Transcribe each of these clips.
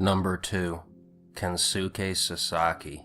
Number 2. Kensuke Sasaki.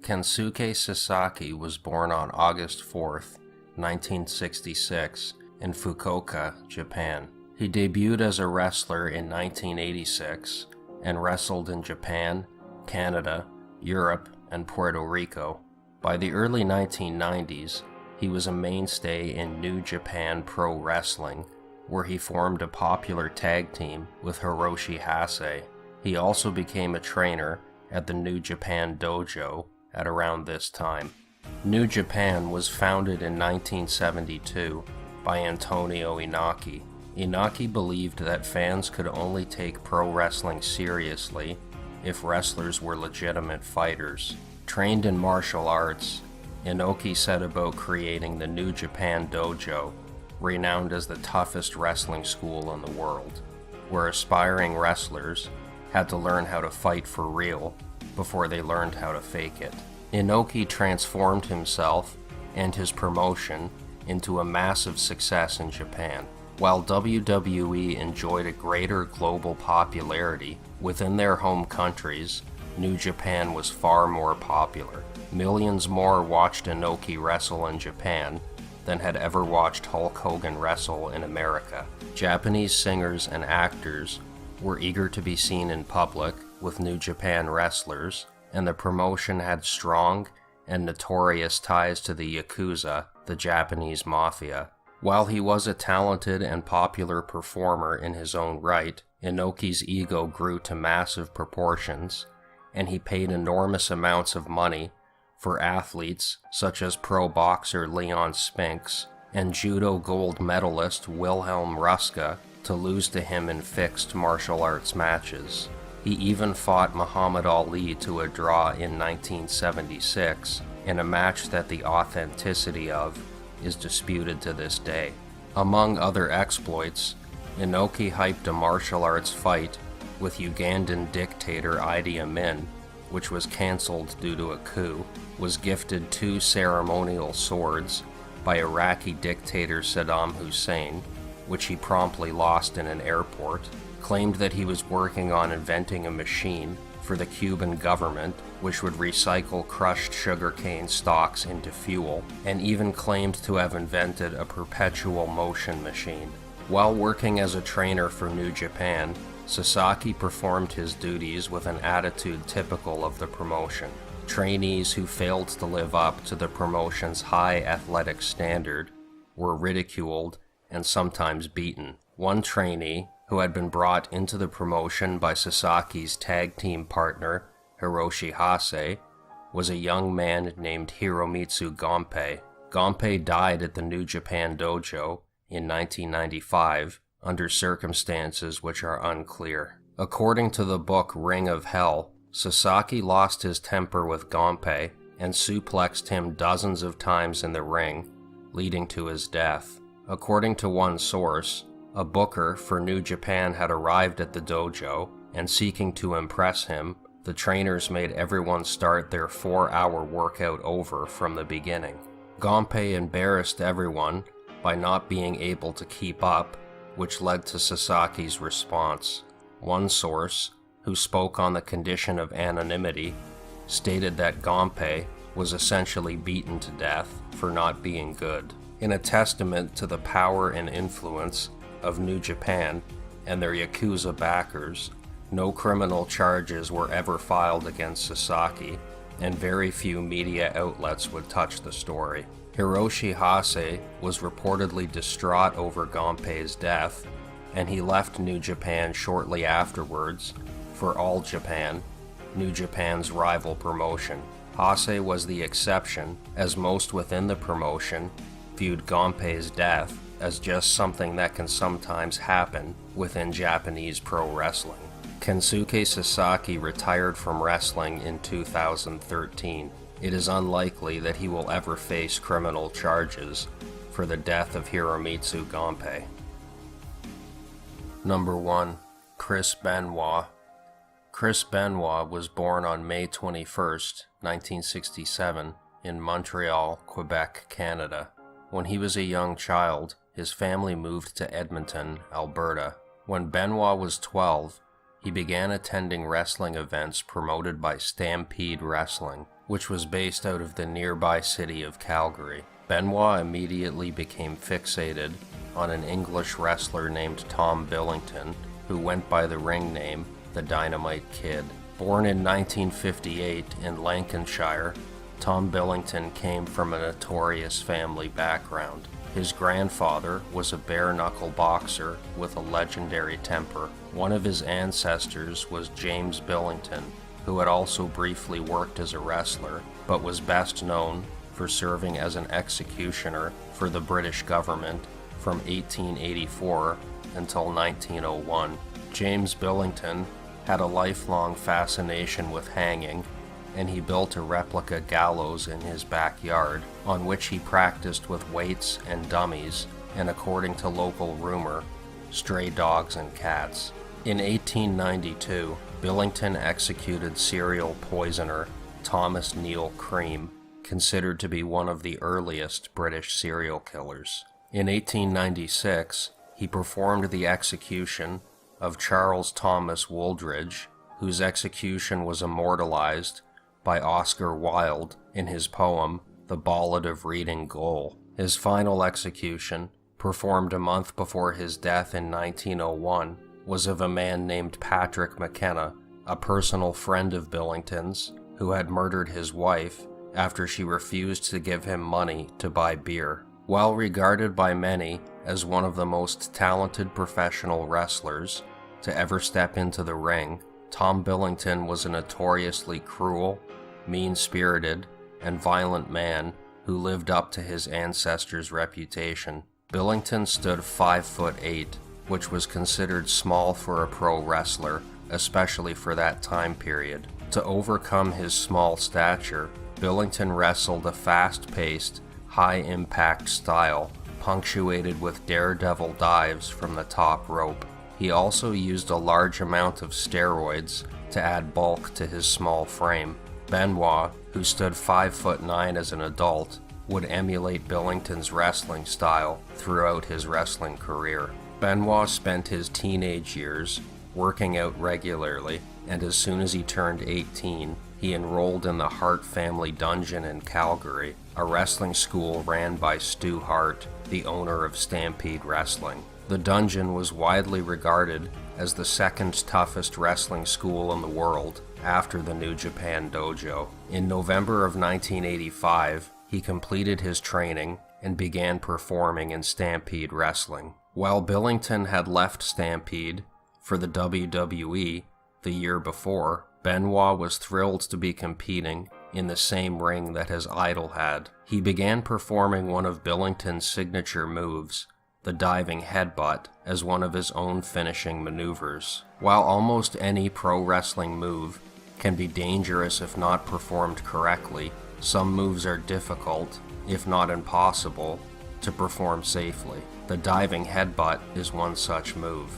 Kensuke Sasaki was born on August 4th, 1966, in Fukuoka, Japan. He debuted as a wrestler in 1986 and wrestled in Japan, Canada, Europe, and Puerto Rico. By the early 1990s, he was a mainstay in New Japan Pro Wrestling, where he formed a popular tag team with Hiroshi Hase. He also became a trainer at the New Japan Dojo at around this time. New Japan was founded in 1972 by Antonio Inaki. Inaki believed that fans could only take pro wrestling seriously if wrestlers were legitimate fighters. Trained in martial arts, Inoki set about creating the New Japan Dojo, renowned as the toughest wrestling school in the world, where aspiring wrestlers had to learn how to fight for real before they learned how to fake it. Inoki transformed himself and his promotion into a massive success in Japan. While WWE enjoyed a greater global popularity within their home countries, New Japan was far more popular. Millions more watched Inoki wrestle in Japan than had ever watched Hulk Hogan wrestle in America. Japanese singers and actors were eager to be seen in public with New Japan wrestlers, and the promotion had strong and notorious ties to the Yakuza, the Japanese mafia. While he was a talented and popular performer in his own right, Inoki's ego grew to massive proportions, and he paid enormous amounts of money for athletes such as pro boxer Leon Spinks and judo gold medalist Wilhelm Ruska to lose to him in fixed martial arts matches. He even fought Muhammad Ali to a draw in 1976 in a match that the authenticity of is disputed to this day. Among other exploits, Inoki hyped a martial arts fight with Ugandan dictator Idi Amin, which was cancelled due to a coup, was gifted 2 ceremonial swords by Iraqi dictator Saddam Hussein, which he promptly lost in an airport, claimed that he was working on inventing a machine for the Cuban government which would recycle crushed sugarcane stalks into fuel, and even claimed to have invented a perpetual motion machine. While working as a trainer for New Japan, Sasaki performed his duties with an attitude typical of the promotion. Trainees who failed to live up to the promotion's high athletic standard were ridiculed and sometimes beaten. One trainee, who had been brought into the promotion by Sasaki's tag team partner, Hiroshi Hase, was a young man named Hiromitsu Gonpei. Gonpei died at the New Japan Dojo in 1995 under circumstances which are unclear. According to the book Ring of Hell, Sasaki lost his temper with Gonpei and suplexed him dozens of times in the ring, leading to his death. According to one source, a booker for New Japan had arrived at the dojo, and seeking to impress him, the trainers made everyone start their 4-hour workout over from the beginning. Gonpei embarrassed everyone by not being able to keep up, which led to Sasaki's response. One source, who spoke on the condition of anonymity, stated that Gonpei was essentially beaten to death for not being good. In a testament to the power and influence of New Japan and their Yakuza backers, no criminal charges were ever filed against Sasaki, and very few media outlets would touch the story. Hiroshi Hase was reportedly distraught over Gonpei's death, and he left New Japan shortly afterwards for All Japan, New Japan's rival promotion. Hase was the exception, as most within the promotion viewed Gonpei's death as just something that can sometimes happen within Japanese pro wrestling. Kensuke Sasaki retired from wrestling in 2013. It is unlikely that he will ever face criminal charges for the death of Hiromitsu Gonpei. Number 1. Chris Benoit. Chris Benoit was born on May 21, 1967, in Montreal, Quebec, Canada. When he was a young child, his family moved to Edmonton, Alberta. When Benoit was 12, he began attending wrestling events promoted by Stampede Wrestling, which was based out of the nearby city of Calgary. Benoit immediately became fixated on an English wrestler named Tom Billington, who went by the ring name the Dynamite Kid. Born in 1958 in Lancashire, Tom Billington came from a notorious family background. His grandfather was a bare-knuckle boxer with a legendary temper. One of his ancestors was James Billington, who had also briefly worked as a wrestler, but was best known for serving as an executioner for the British government from 1884 until 1901. James Billington had a lifelong fascination with hanging, and he built a replica gallows in his backyard, on which he practiced with weights and dummies, and according to local rumor, stray dogs and cats. In 1892, Billington executed serial poisoner Thomas Neil Cream, considered to be one of the earliest British serial killers. In 1896, he performed the execution of Charles Thomas Wooldridge, whose execution was immortalized by Oscar Wilde in his poem The Ballad of Reading Gaol. His final execution, performed a month before his death in 1901, was of a man named Patrick McKenna, a personal friend of Billington's, who had murdered his wife after she refused to give him money to buy beer. While regarded by many as one of the most talented professional wrestlers to ever step into the ring, Tom Billington was a notoriously cruel, mean-spirited, and violent man who lived up to his ancestors' reputation. Billington stood 5'8", which was considered small for a pro wrestler, especially for that time period. To overcome his small stature, Billington wrestled a fast-paced, high-impact style, punctuated with daredevil dives from the top rope. He also used a large amount of steroids to add bulk to his small frame. Benoit, who stood 5'9" as an adult, would emulate Billington's wrestling style throughout his wrestling career. Benoit spent his teenage years working out regularly, and as soon as he turned 18, he enrolled in the Hart Family Dungeon in Calgary, a wrestling school ran by Stu Hart, the owner of Stampede Wrestling. The dungeon was widely regarded as the second toughest wrestling school in the world after the New Japan Dojo. In November of 1985, he completed his training and began performing in Stampede Wrestling. While Billington had left Stampede for the WWE the year before, Benoit was thrilled to be competing in the same ring that his idol had. He began performing one of Billington's signature moves, the diving headbutt, as one of his own finishing maneuvers. While almost any pro wrestling move can be dangerous if not performed correctly, some moves are difficult, if not impossible, to perform safely. The diving headbutt is one such move.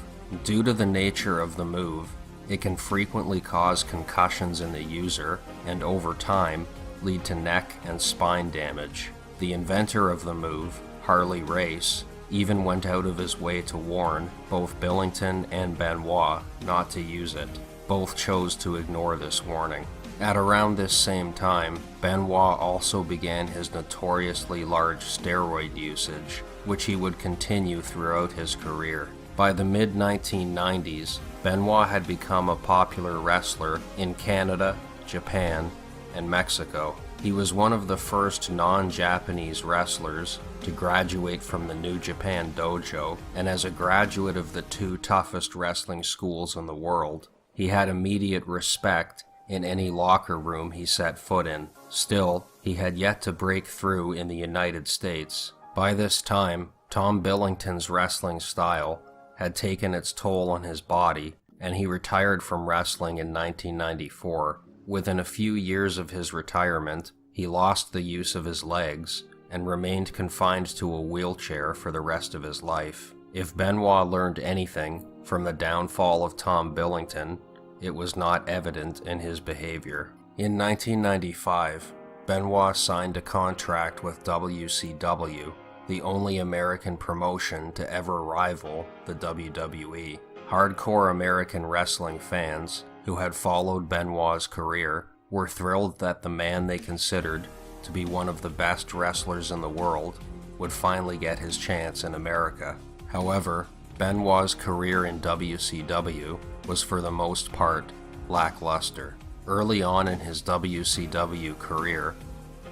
Due to the nature of the move, it can frequently cause concussions in the user and, over time, lead to neck and spine damage. The inventor of the move, Harley Race, even went out of his way to warn both Billington and Benoit not to use it. Both chose to ignore this warning. At around this same time, Benoit also began his notoriously large steroid usage, which he would continue throughout his career. By the mid-1990s, Benoit had become a popular wrestler in Canada, Japan, and Mexico. He was one of the first non-Japanese wrestlers to graduate from the New Japan Dojo, and as a graduate of the two toughest wrestling schools in the world, he had immediate respect in any locker room he set foot in. Still, he had yet to break through in the United States. By this time, Tom Billington's wrestling style had taken its toll on his body, and he retired from wrestling in 1994. Within a few years of his retirement, he lost the use of his legs and remained confined to a wheelchair for the rest of his life. If Benoit learned anything from the downfall of Tom Billington, it was not evident in his behavior. In 1995, Benoit signed a contract with WCW, the only American promotion to ever rival the WWE. Hardcore American wrestling fans who had followed Benoit's career were thrilled that the man they considered to be one of the best wrestlers in the world would finally get his chance in America. However, Benoit's career in WCW was for the most part lackluster. Early on in his WCW career,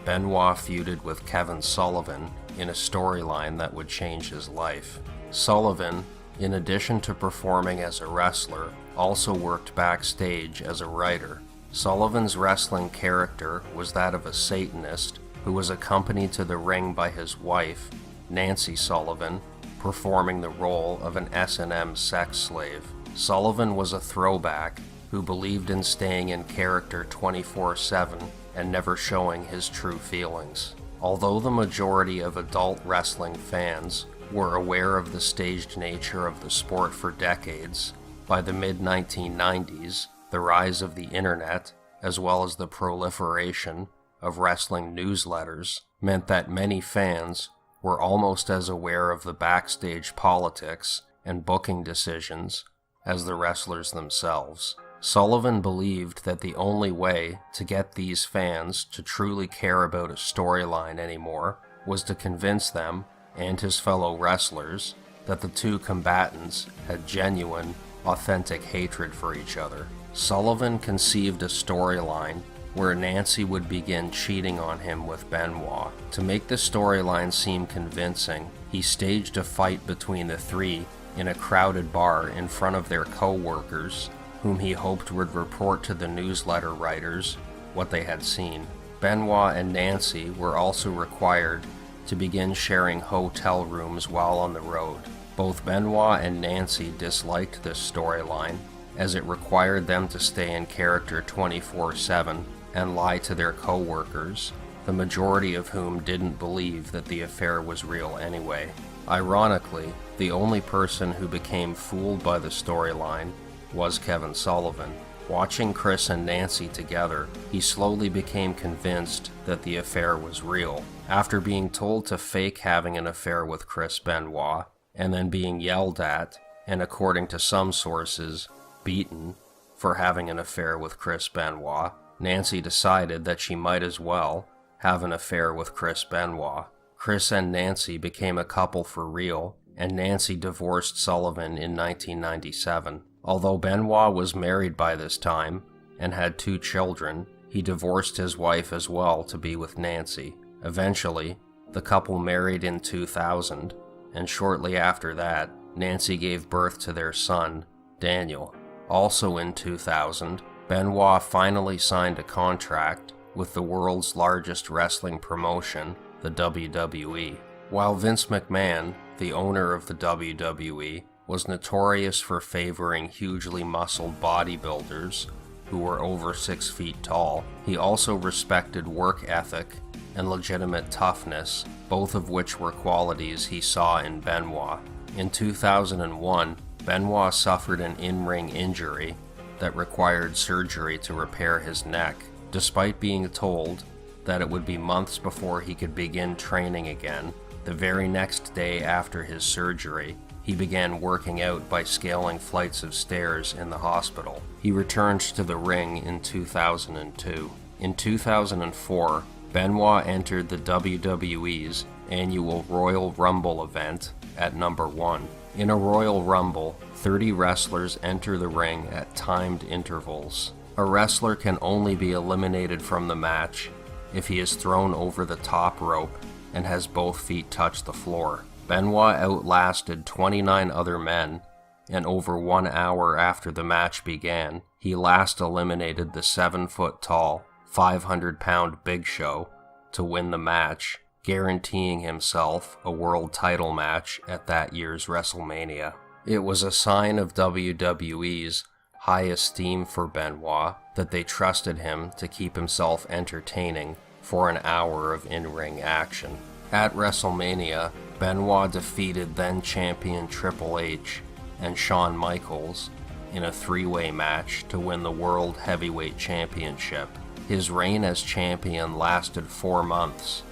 Benoit feuded with Kevin Sullivan in a storyline that would change his life. Sullivan, in addition to performing as a wrestler, also worked backstage as a writer. Sullivan's wrestling character was that of a Satanist who was accompanied to the ring by his wife, Nancy Sullivan, performing the role of an S&M sex slave. Sullivan was a throwback who believed in staying in character 24/7 and never showing his true feelings. Although the majority of adult wrestling fans were aware of the staged nature of the sport for decades, by the mid-1990s, the rise of the internet, as well as the proliferation of wrestling newsletters, meant that many fans were almost as aware of the backstage politics and booking decisions as the wrestlers themselves. Sullivan believed that the only way to get these fans to truly care about a storyline anymore was to convince them and his fellow wrestlers that the two combatants had genuine, authentic hatred for each other. Sullivan conceived a storyline where Nancy would begin cheating on him with Benoit. To make the storyline seem convincing, he staged a fight between the three in a crowded bar in front of their co-workers, whom he hoped would report to the newsletter writers what they had seen. Benoit and Nancy were also required to begin sharing hotel rooms while on the road. Both Benoit and Nancy disliked this storyline, as it required them to stay in character 24/7 and lie to their co-workers, the majority of whom didn't believe that the affair was real anyway. Ironically, the only person who became fooled by the storyline was Kevin Sullivan. Watching Chris and Nancy together, he slowly became convinced that the affair was real. After being told to fake having an affair with Chris Benoit, and then being yelled at, and according to some sources, beaten for having an affair with Chris Benoit, Nancy decided that she might as well have an affair with Chris Benoit. Chris and Nancy became a couple for real, and Nancy divorced Sullivan in 1997. Although Benoit was married by this time and had 2 children, he divorced his wife as well to be with Nancy. Eventually, the couple married in 2000, and shortly after that, Nancy gave birth to their son, Daniel. Also in 2000, Benoit finally signed a contract with the world's largest wrestling promotion, the WWE. While Vince McMahon, the owner of the WWE, was notorious for favoring hugely muscled bodybuilders who were over 6 feet tall, he also respected work ethic and legitimate toughness, both of which were qualities he saw in Benoit. In 2001, Benoit suffered an in-ring injury that required surgery to repair his neck, despite being told that it would be months before he could begin training again. The very next day after his surgery, he began working out by scaling flights of stairs in the hospital. He returned to the ring in 2002. In 2004, Benoit entered the WWE's annual Royal Rumble event at number 1. In a Royal Rumble, 30 wrestlers enter the ring at timed intervals. A wrestler can only be eliminated from the match if he is thrown over the top rope and has both feet touch the floor. Benoit outlasted 29 other men, and over 1 hour after the match began, he last eliminated the 7-foot-tall, 500-pound Big Show to win the match, guaranteeing himself a world title match at that year's WrestleMania. It was a sign of WWE's high esteem for Benoit that they trusted him to keep himself entertaining for an hour of in-ring action. At WrestleMania, Benoit defeated then-champion Triple H and Shawn Michaels in a 3-way match to win the World Heavyweight Championship. His reign as champion lasted 4 months,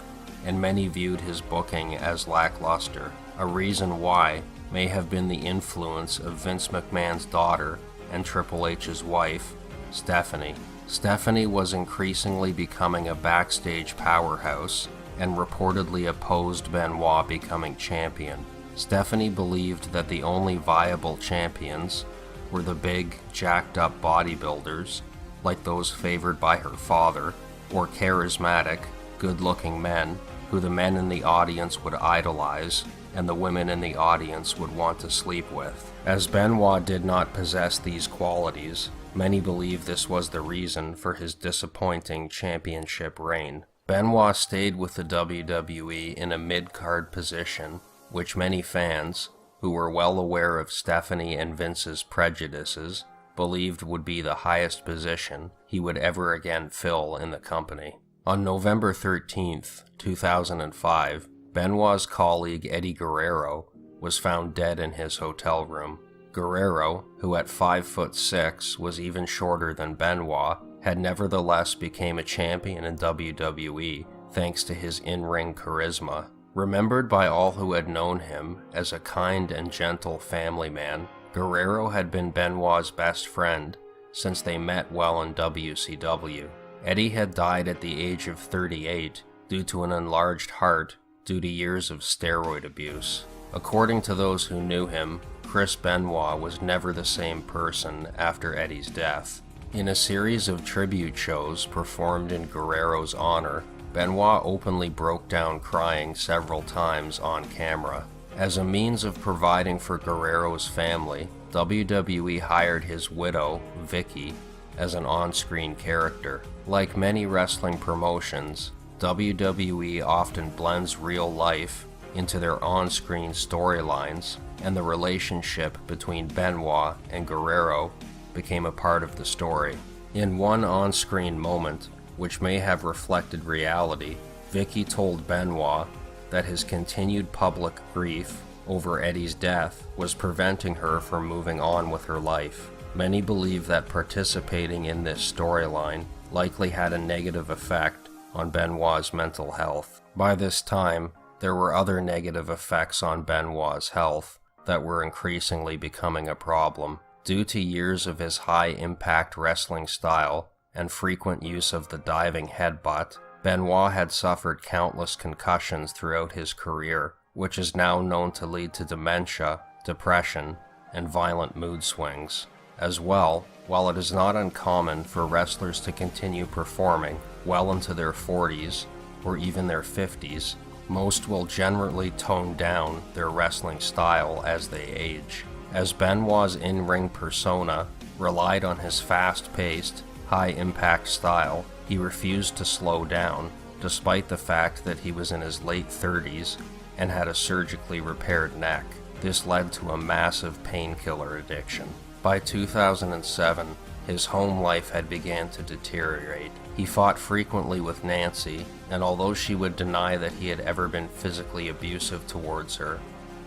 and many viewed his booking as lackluster. A reason why may have been the influence of Vince McMahon's daughter and Triple H's wife, Stephanie. Stephanie was increasingly becoming a backstage powerhouse and reportedly opposed Benoit becoming champion. Stephanie believed that the only viable champions were the big, jacked-up bodybuilders, like those favored by her father, or charismatic, good-looking men who the men in the audience would idolize and the women in the audience would want to sleep with. As Benoit did not possess these qualities, many believe this was the reason for his disappointing championship reign. Benoit stayed with the WWE in a mid-card position, which many fans, who were well aware of Stephanie and Vince's prejudices, believed would be the highest position he would ever again fill in the company. On November 13th, 2005, Benoit's colleague Eddie Guerrero was found dead in his hotel room. Guerrero, who at 5'6" was even shorter than Benoit, had nevertheless became a champion in WWE thanks to his in-ring charisma. Remembered by all who had known him as a kind and gentle family man, Guerrero had been Benoit's best friend since they met while in WCW. Eddie had died at the age of 38 due to an enlarged heart due to years of steroid abuse. According to those who knew him, Chris Benoit was never the same person after Eddie's death. In a series of tribute shows performed in Guerrero's honor, Benoit openly broke down crying several times on camera. As a means of providing for Guerrero's family, WWE hired his widow, Vicky, as an on-screen character. Like many wrestling promotions, WWE often blends real life into their on-screen storylines, and the relationship between Benoit and Guerrero became a part of the story. In one on-screen moment, which may have reflected reality, Vicky told Benoit that his continued public grief over Eddie's death was preventing her from moving on with her life. Many believe that participating in this storyline likely had a negative effect on Benoit's mental health. By this time, there were other negative effects on Benoit's health that were increasingly becoming a problem. Due to years of his high-impact wrestling style and frequent use of the diving headbutt, Benoit had suffered countless concussions throughout his career, which is now known to lead to dementia, depression, and violent mood swings. As well, while it is not uncommon for wrestlers to continue performing well into their 40s or even their 50s, most will generally tone down their wrestling style as they age. As Benoit's in-ring persona relied on his fast-paced, high-impact style, he refused to slow down, despite the fact that he was in his late 30s and had a surgically repaired neck. This led to a massive painkiller addiction. By 2007, his home life had begun to deteriorate. He fought frequently with Nancy, and although she would deny that he had ever been physically abusive towards her,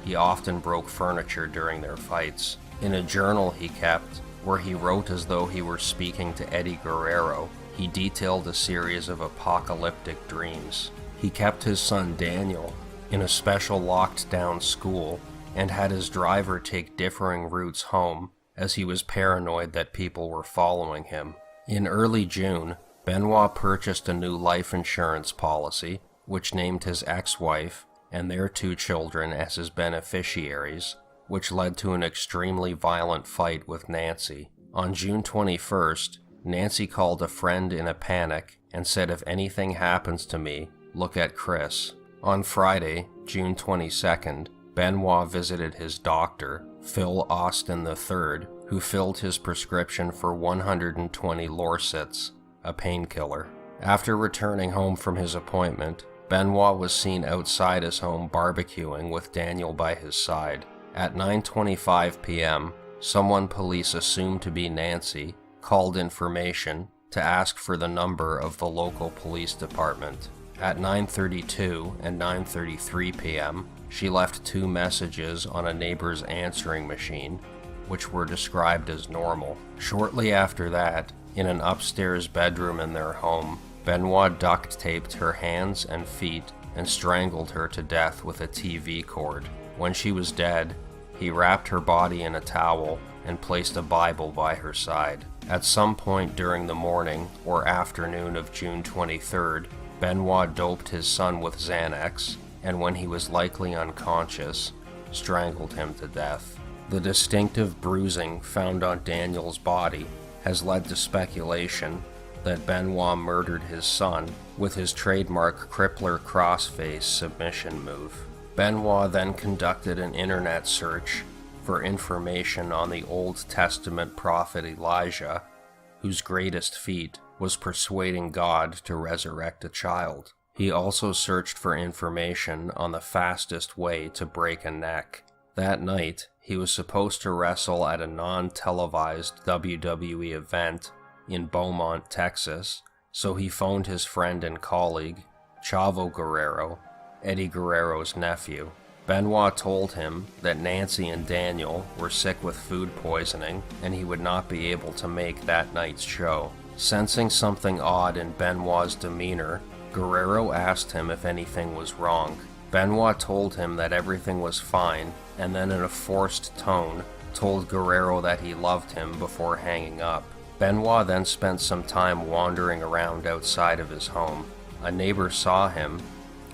he often broke furniture during their fights. In a journal he kept, where he wrote as though he were speaking to Eddie Guerrero, he detailed a series of apocalyptic dreams. He kept his son Daniel in a special locked-down school and had his driver take differing routes home, as he was paranoid that people were following him. In early June, Benoit purchased a new life insurance policy, which named his ex-wife and their 2 children as his beneficiaries, which led to an extremely violent fight with Nancy. On June 21st, Nancy called a friend in a panic and said, "If anything happens to me, look at Chris." On Friday, June 22nd, Benoit visited his doctor, Phil Austin III, who filled his prescription for 120 Lorcets, a painkiller. After returning home from his appointment, Benoit was seen outside his home barbecuing with Daniel by his side. At 9:25 p.m., someone police assumed to be Nancy called information to ask for the number of the local police department. At 9:32 and 9:33 p.m., she left 2 messages on a neighbor's answering machine, which were described as normal. Shortly after that, in an upstairs bedroom in their home, Benoit duct-taped her hands and feet and strangled her to death with a TV cord. When she was dead, he He wrapped her body in a towel and placed a Bible by her side. At some point during the morning or afternoon of June 23rd, Benoit doped his son with Xanax, and when he was likely unconscious, strangled him to death. The distinctive bruising found on Daniel's body has led to speculation that Benoit murdered his son with his trademark crippler crossface submission move. Benoit then conducted an internet search for information on the Old Testament prophet Elijah, whose greatest feat was persuading God to resurrect a child. He also searched for information on the fastest way to break a neck. That night, he was supposed to wrestle at a non-televised WWE event in Beaumont, Texas, so he phoned his friend and colleague, Chavo Guerrero, Eddie Guerrero's nephew. Benoit told him that Nancy and Daniel were sick with food poisoning and he would not be able to make that night's show. Sensing something odd in Benoit's demeanor, Guerrero asked him if anything was wrong. Benoit told him that everything was fine, and then in a forced tone told Guerrero that he loved him before hanging up. Benoit then spent some time wandering around outside of his home. A neighbor saw him,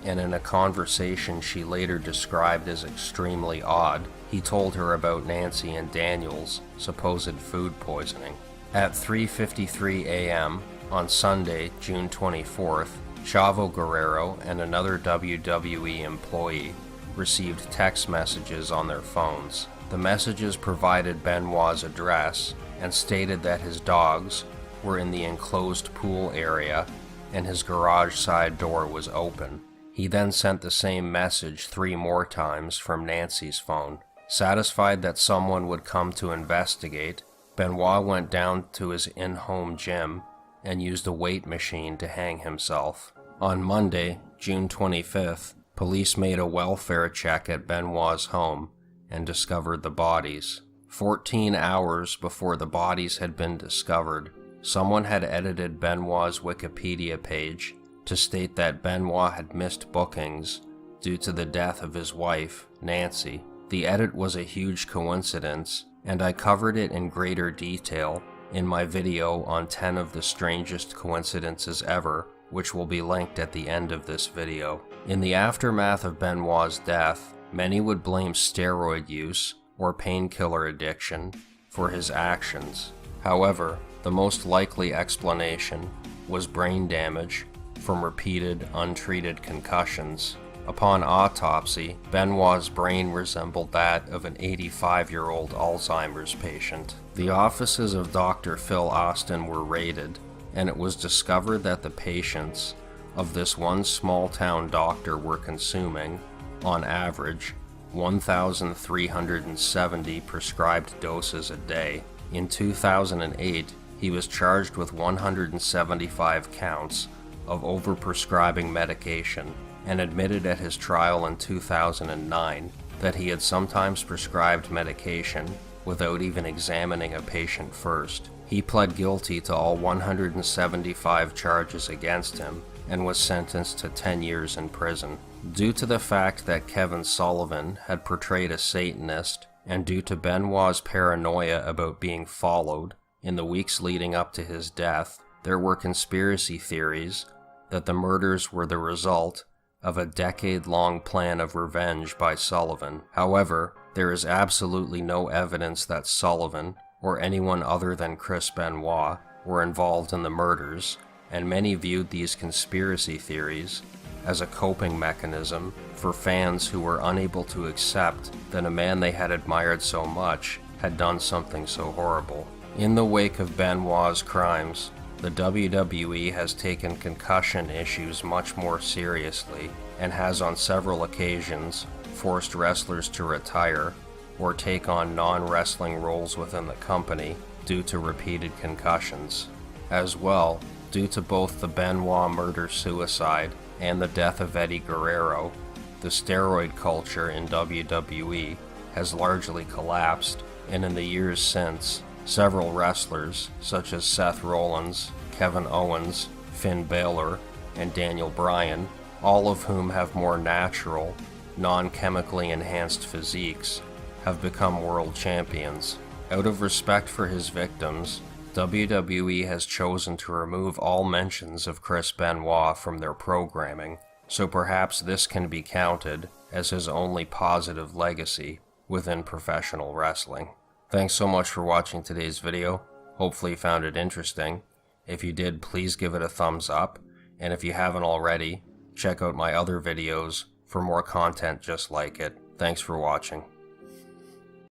and in a conversation she later described as extremely odd, he told her about Nancy and Daniel's supposed food poisoning. At 3:53 a.m. on Sunday, June 24th, Chavo Guerrero and another WWE employee received text messages on their phones. The messages provided Benoit's address and stated that his dogs were in the enclosed pool area and his garage side door was open. He then sent the same message 3 more times from Nancy's phone. Satisfied that someone would come to investigate, Benoit went down to his in-home gym and used a weight machine to hang himself. On Monday, June 25th, police made a welfare check at Benoit's home and discovered the bodies. 14 hours before the bodies had been discovered, someone had edited Benoit's Wikipedia page to state that Benoit had missed bookings due to the death of his wife, Nancy. The edit was a huge coincidence, and I covered it in greater detail in my video on 10 of the strangest coincidences ever, which will be linked at the end of this video. In the aftermath of Benoit's death, many would blame steroid use or painkiller addiction for his actions. However, the most likely explanation was brain damage from repeated untreated concussions. Upon autopsy, Benoit's brain resembled that of an 85-year-old Alzheimer's patient. The offices of Dr. Phil Austin were raided, and it was discovered that the patients of this one small-town doctor were consuming, on average, 1,370 prescribed doses a day. In 2008, he was charged with 175 counts of overprescribing medication and admitted at his trial in 2009 that he had sometimes prescribed medication without even examining a patient first. He pled guilty to all 175 charges against him and was sentenced to 10 years in prison. Due to the fact that Kevin Sullivan had portrayed a Satanist, and due to Benoit's paranoia about being followed in the weeks leading up to his death, there were conspiracy theories that the murders were the result of a decade-long plan of revenge by Sullivan. However, there is absolutely no evidence that Sullivan or anyone other than Chris Benoit were involved in the murders, and many viewed these conspiracy theories as a coping mechanism for fans who were unable to accept that a man they had admired so much had done something so horrible. In the wake of Benoit's crimes, the WWE has taken concussion issues much more seriously and has on several occasions forced wrestlers to retire or take on non-wrestling roles within the company due to repeated concussions. As well, due to both the Benoit murder-suicide and the death of Eddie Guerrero, the steroid culture in WWE has largely collapsed, and in the years since, several wrestlers, such as Seth Rollins, Kevin Owens, Finn Balor, and Daniel Bryan, all of whom have more natural, non-chemically enhanced physiques, have become world champions. Out of respect for his victims, WWE has chosen to remove all mentions of Chris Benoit from their programming, so perhaps this can be counted as his only positive legacy within professional wrestling. Thanks so much for watching today's video. Hopefully you found it interesting. If you did, please give it a thumbs up, and if you haven't already, check out my other videos for more content just like it. Thanks for watching.